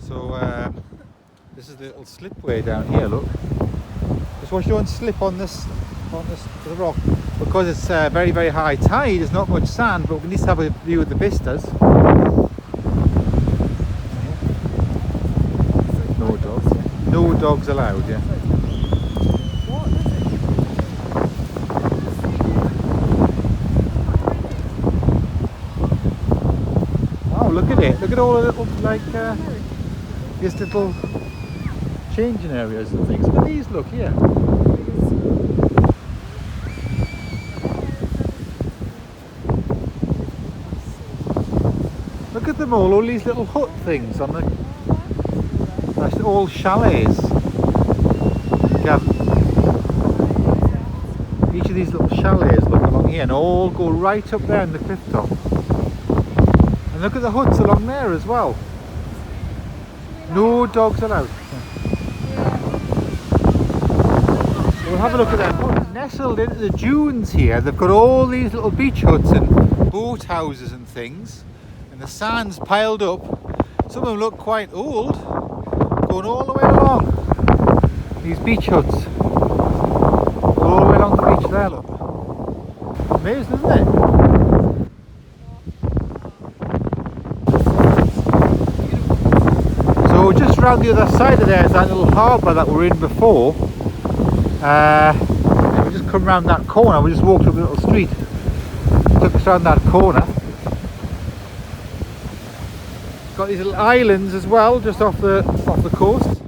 So this is the little slipway down here. Look, just watch you don't slip on this the rock because it's very very high tide. There's not much sand, but we can at least have a view of the vistas. No dogs. No dogs allowed. Yeah. Wow, look at it. Look at all the little these little changing areas and things. Look at these. Look here. Look at them all these little hut things on the. That's all chalets. You have each of these little chalets look along here and all go right up there in the cliff top. And look at the huts along there as well. No dogs allowed. We'll have a look at them huts. Nestled into the dunes here, they've got all these little beach huts and boat houses and things. And the sand's piled up. Some of them look quite old, going all the way along. These beach huts. All the way along the beach there, look. Amazing, isn't it? So just around the other side of there is that little harbour that we were in before. We just come round that corner. We just walked up a little street. Took us around that corner. Got these little islands as well, just off the coast,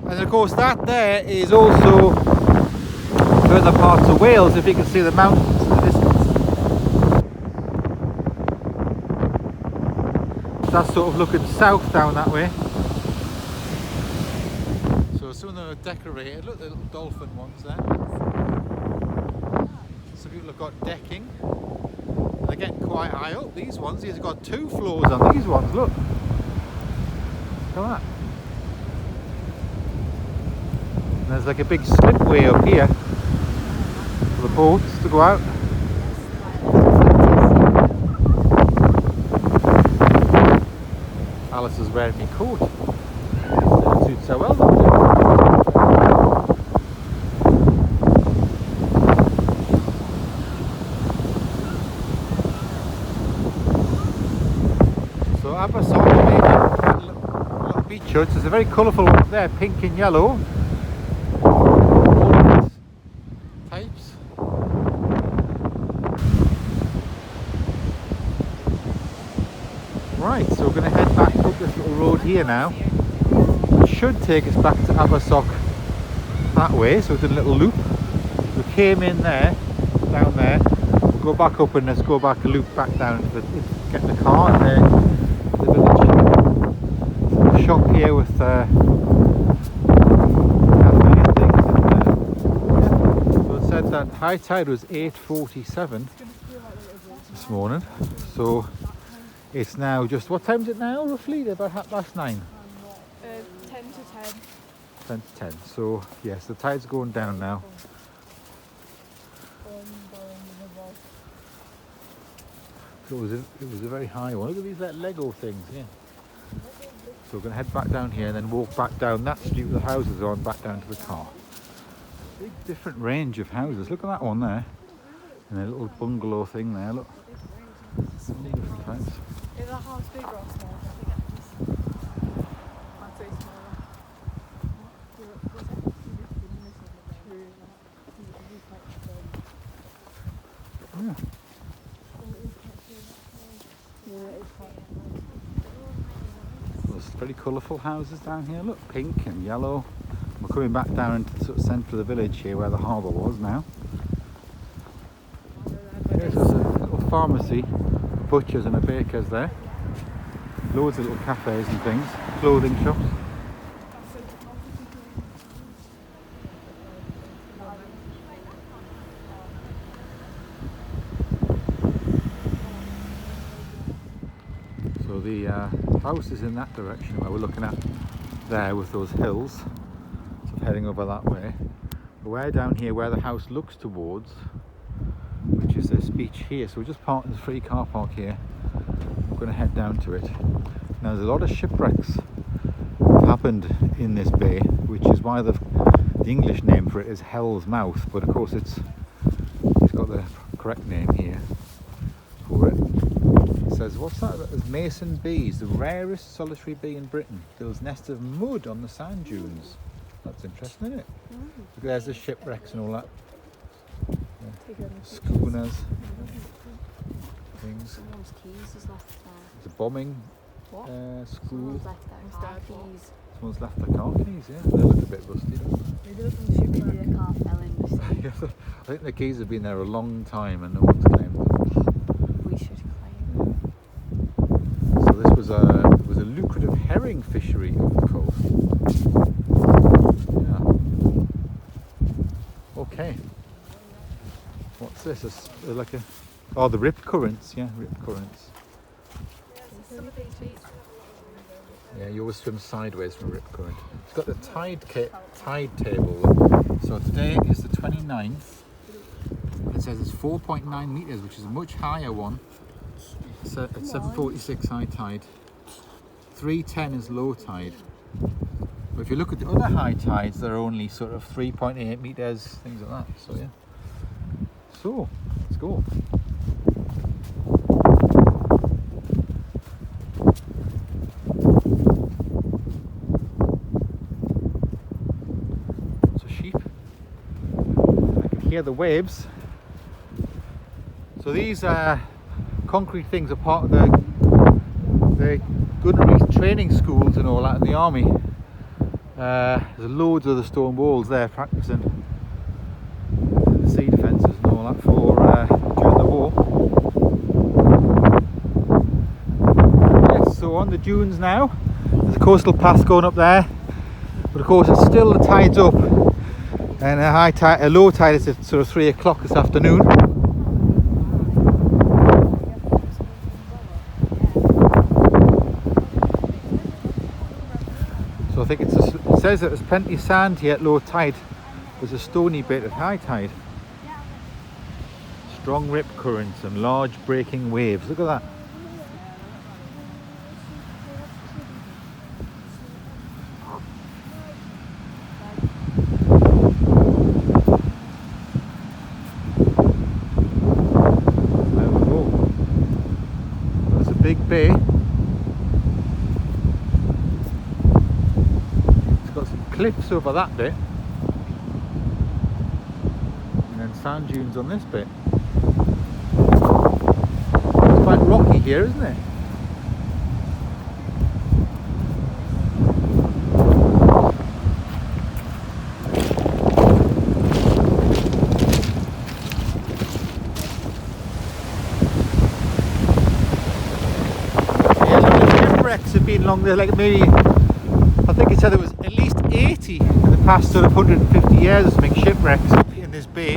and of course that there is also further parts of Wales. If you can see the mountains in the distance, that's sort of looking south down that way. So some of them are decorated. Look, the little dolphin ones there. Some people have got decking. They're getting quite high up, these ones. These have got 2 floors on these ones, look. Look at that. And there's like a big slipway up here for the boats to go out. Alice is wearing my coat. It suits so well, doesn't it? Little beach huts. There's a very colourful one up there, pink and yellow. All of these types. Right, so we're going to head back up this little road here now, which should take us back to Zazaaaaxx that way. So we did a little loop. We came in there, down there. We'll go back up and let's go back a loop back down to get in the car and the village. Shop here with cafe and things. So it said that high tide was 8:47 this morning. So it's now just, what time is it now roughly? About 9:30. 10 to 10. 10 to 10. So yes, the tide's going down now. So it was a very high one. Look at these Lego things, yeah. So we're going to head back down here and then walk back down that street with the houses on, back down to the car. Big different range of houses. Look at that one there. And a little bungalow thing there, look. All different types. Is that house big or small? I'd say smaller. Yeah. There's very colourful houses down here, look, pink and yellow. We're coming back down into the sort of centre of the village here where the harbour was now. There's a little pharmacy, butchers and a baker's there. Loads of little cafes and things, clothing shops. So the house is in that direction where we're looking at there with those hills, so heading over that way. But we're down here where the house looks towards, which is this beach here. So we're just parked in the free car park here. We're going to head down to it. Now there's a lot of shipwrecks opened in this bay, which is why the English name for it is Hell's Mouth, but of course it's got the correct name here for it. It says, what's that? That is mason bees, the rarest solitary bee in Britain. Builds nests of mud on the sand dunes. That's interesting, isn't it? Look, there's the shipwrecks and all that. Yeah. Schooners. Things. Someone's keys is left there. It's a bombing school. Someone's left their car keys. Someone's left their car keys, yeah. They look a bit rusty, don't they? Maybe the car fell in the sea. I think the keys have been there a long time and no one's claimed them. We should claim them. So this was a lucrative herring fishery off the coast. Yeah. Okay. What's this? Like a the rip currents, yeah, rip currents. Yeah, you always swim sideways from a rip current. It's got the tide table. So today is the 29th. It says it's 4.9 meters, which is a much higher one. It's at 7:46 high tide. 3:10 is low tide. But if you look at the other high tides, they're only sort of 3.8 meters, things like that. So yeah. So let's go. Hear the waves. So these concrete things are part of the gunnery training schools and all that in the army. There's loads of the stone walls there practicing the sea defences and all that for during the war. Yes, so on the dunes now. There's a coastal path going up there, but of course it's still the tide's up. And a low tide is at sort of 3 o'clock this afternoon. So I think it says that there's plenty of sand here at low tide. There's a stony bit at high tide. Strong rip currents and large breaking waves. Look at that. Big bay. It's got some cliffs over that bit and then sand dunes on this bit. It's quite rocky here, isn't it? Have been along there, like maybe I think it said there was at least 80 in the past sort of 150 years or something, shipwrecks in this bay.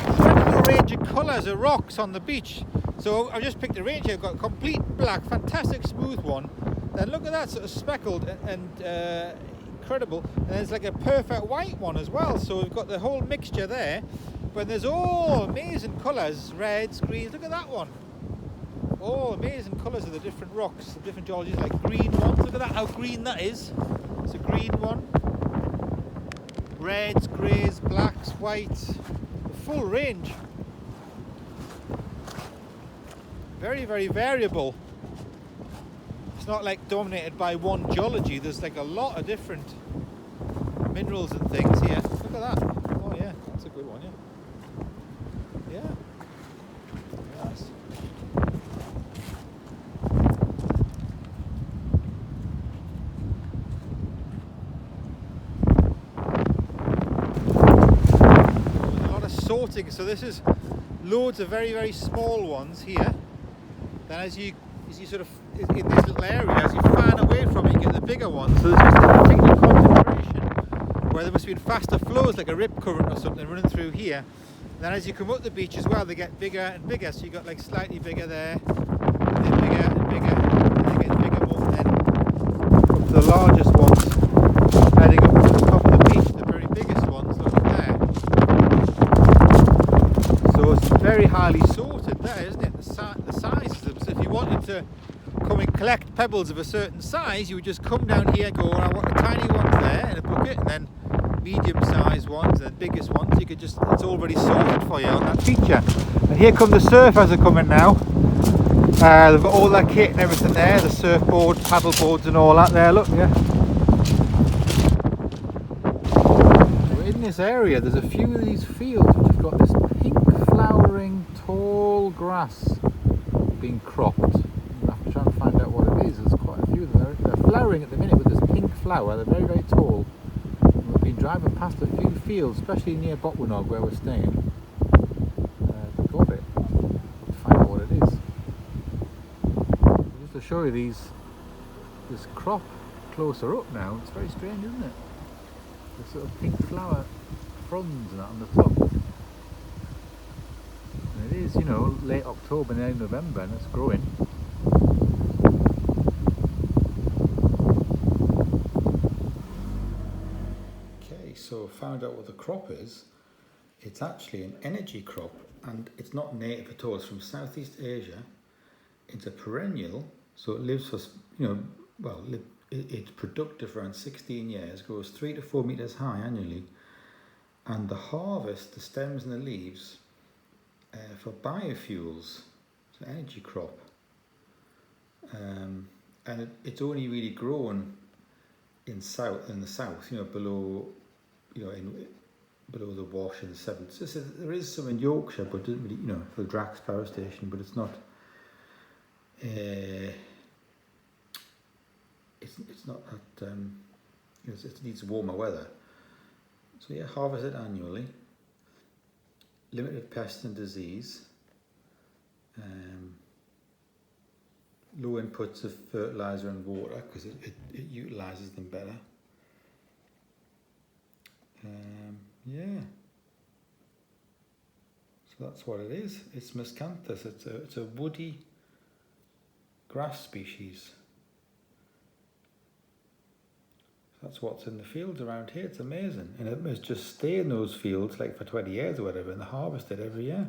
Incredible range of colours of rocks on the beach. So I just picked a range here. I've got a complete black, fantastic smooth one. Then look at that, sort of speckled and incredible. And there's like a perfect white one as well. So we've got the whole mixture there. But there's all amazing colours, reds, greens. Look at that one. All amazing colours of the different rocks, the different geologies, like green ones. Look at that, how green that is. It's a green one. Reds, greys, blacks, whites. The full range. Very, very variable. It's not like dominated by one geology. There's like a lot of different minerals and things here. Look at that. Oh yeah, that's a good one, yeah. Yeah. Nice. There's a lot of sorting. So this is loads of very, very small ones here. Then as you sort of in this little area, as you fan away from it, you get the bigger ones. So there's just a particular concentration where there must have been faster flows, like a rip current or something running through here. And then as you come up the beach as well, they get bigger and bigger. So you got like slightly bigger there, and then bigger and bigger, and they get bigger more. And then up to the largest ones, heading up to the top of the beach, the very biggest ones, look up there. So it's very highly sought. wanted to come and collect pebbles of a certain size, you would just come down here, go, I want the tiny ones there in a bucket, and then medium-sized ones and biggest ones. You could just, it's already sorted for you on that feature. And here come the surfers are coming now. They've got all their kit and everything there, the surfboard, paddle boards and all that there, look, yeah. So in this area there's a few of these fields which have got this pink flowering tall grass being cropped. I'll have to try and find out what it is. There's quite a few of them. They're flowering at the minute with this pink flower, they're very, very tall. And we've been driving past a few fields, especially near Botwinog where we're staying. They've got it. To find out what it is. Just to show you this crop closer up now, it's very strange, isn't it? The sort of pink flower fronds and that on the top. And it is, you know, late October, early November, and it's growing. Okay, so found out what the crop is. It's actually an energy crop, and it's not native at all. It's from Southeast Asia. It's a perennial, so it lives for, you know, well, it's productive for around 16 years, grows 3 to 4 meters high annually, and the harvest, the stems and the leaves, for biofuels, it's an energy crop, and it's only really grown in the south, you know, below, you know, below the Wash and the Severn. So there is some in Yorkshire, but it doesn't really, you know, for the Drax power station, but it's not. It's not that. It needs warmer weather. So yeah, harvested annually. Limited pest and disease. Low inputs of fertilizer and water because it utilises them better. Yeah. So that's what it is. It's Miscanthus. It's a woody grass species. That's what's in the fields around here. It's amazing. And it must just stay in those fields like for 20 years or whatever, and they harvest it every year.